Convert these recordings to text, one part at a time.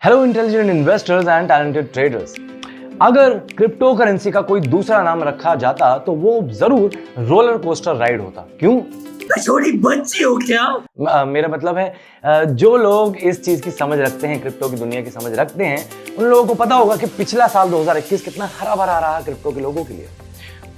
Hello intelligent investors and talented traders. अगर crypto currency का कोई दूसरा नाम रखा जाता तो वो जरूर रोलर कोस्टर राइड होता। क्यों? छोटी बच्ची हो क्या? मेरा मतलब है जो लोग इस चीज की समझ रखते हैं, क्रिप्टो की दुनिया की समझ रखते हैं, उन लोगों को पता होगा कि पिछला साल 2021 कितना हरा भरा रहा क्रिप्टो के लोगों के लिए,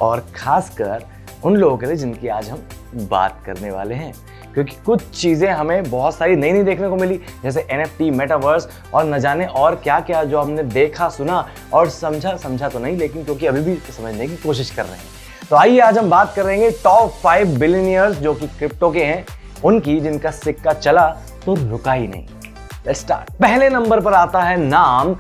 और खासकर उन लोगों के लिए जिनकी आज हम बात करने वाले हैं। क्योंकि कुछ चीजें हमें बहुत सारी नई नई देखने को मिली, जैसे NFT, मेटावर्स और न जाने और क्या क्या, जो हमने देखा, सुना और समझा तो नहीं, लेकिन क्योंकि अभी भी समझने की कोशिश कर रहे हैं। तो आइए आज हम बात कर रहे हैं टॉप 5 बिलियनियर्स जो कि क्रिप्टो के हैं, उनकी जिनका सिक्का चला तो रुका ही नहीं। Let's start. पहले नंबर पर आता है नाम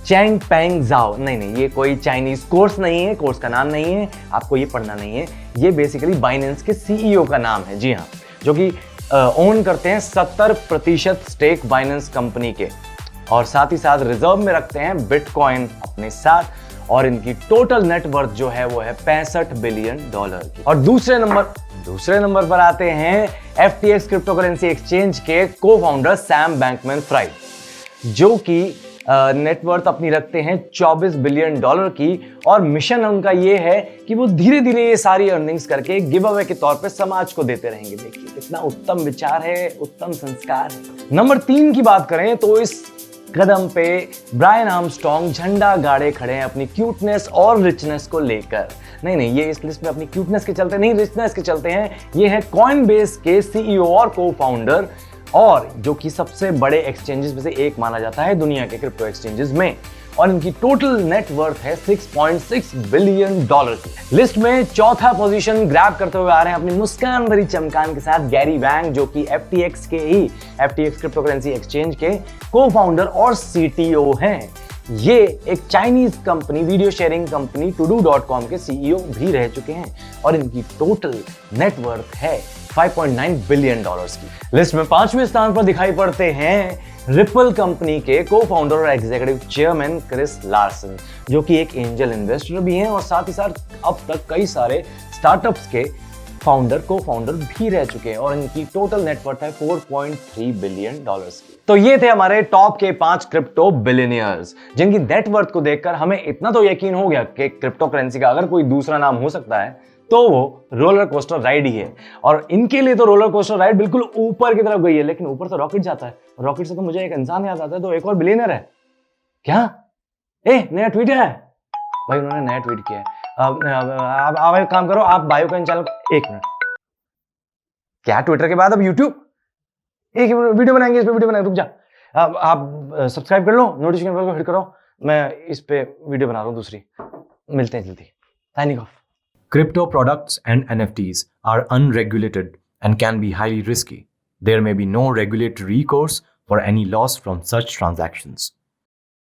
चैंगपेंग ज़ाओ। नहीं, ये कोई चाइनीज कोर्स नहीं है, कोर्स का नाम नहीं है, आपको ये पढ़ना नहीं है। ये बेसिकली बाइनेंस के CEO का नाम है, जी हाँ, जो कि ओन करते हैं 70% स्टेक बाइनेंस कंपनी के, और साथ ही साथ रिजर्व में रखते हैं बिटकॉइन अपने साथ, और इनकी टोटल नेटवर्थ जो है वो है $65 बिलियन की। और दूसरे नंबर पर आते हैं FTX क्रिप्टो करेंसी एक्सचेंज के को फाउंडर सैम बैंकमैन-फ्राइड, जो कि नेटवर्थ अपनी रखते हैं $24 बिलियन की, और मिशन उनका ये है कि वो धीरे धीरे ये सारी अर्निंग्स करके गिव अवे के तौर पे समाज को देते रहेंगे। देखिए कितना उत्तम विचार है, उत्तम संस्कार है। नंबर 3 की बात करें तो इस कदम पे ब्रायन आर्मस्ट्रॉन्ग झंडा गाड़े खड़े हैं अपनी क्यूटनेस और रिचनेस को लेकर। नहीं, ये इस लिस्ट में अपनी क्यूटनेस के चलते नहीं, रिचनेस के चलते हैं। ये है कॉइनबेस के CEO और को फाउंडर, और जो कि सबसे बड़े एक्सचेंजेस में से एक माना जाता है दुनिया के क्रिप्टो एक्सचेंजेस में, और इनकी टोटल नेटवर्थ है $6.6 बिलियन की। लिस्ट में चौथा पोजीशन ग्रैब करते हुए आ रहे हैं अपनी मुस्कान भरी चमकान के साथ गैरी वैंग, जो कि FTX क्रिप्टो करेंसी एक्सचेंज के को फाउंडर और CTO हैं। ये एक Chinese company, video sharing company todo.com के CEO भी रह चुके हैं, और इनकी टोटल नेटवर्थ है $5.9 बिलियन की। लिस्ट में 5वें स्थान पर दिखाई पड़ते हैं रिपल कंपनी के को फाउंडर और एग्जीक्यूटिव चेयरमैन क्रिस लार्सन, जो कि एक एंजल इन्वेस्टर भी हैं, और साथ ही साथ अब तक कई सारे स्टार्टअप्स के को फाउंडर भी रह चुके हैं, और इनकी टोटल नेटवर्थ है $4.3 बिलियन की। तो ये थे हमारे टॉप के 5 क्रिप्टो बिलियनियर्स, जिनकी नेटवर्थ को देखकर हमें इतना तो यकीन हो गया कि क्रिप्टो करेंसी का अगर कोई दूसरा नाम हो सकता है तो वो रोलर कोस्टर राइड ही है। और इनके लिए तो रोलर कोस्टर राइड बिल्कुल ऊपर की तरफ गई है, लेकिन ऊपर तो रॉकेट जाता है, रॉकेट से तो मुझे एक इंसान याद आता है, तो एक और बिलियनर है। क्या? नया ट्वीट है भाई, उन्होंने नया ट्वीट किया है। आप एक काम करो, आप बायो का चैनल, 1 मिनट, क्या ट्विटर के बाद अब यूट्यूब, एक वीडियो बनाएंगे, इस पे वीडियो बनाएंगे, रुक जा, आप सब्सक्राइब कर लो, नोटिफिकेशन बेल को हिट करो, मैं इस पे वीडियो बना रहा हूँ दूसरी। मिलते हैं जल्दी, signing off. Crypto products and NFTs are unregulated and can be highly risky. There may be no regulatory recourse for any loss from such transactions.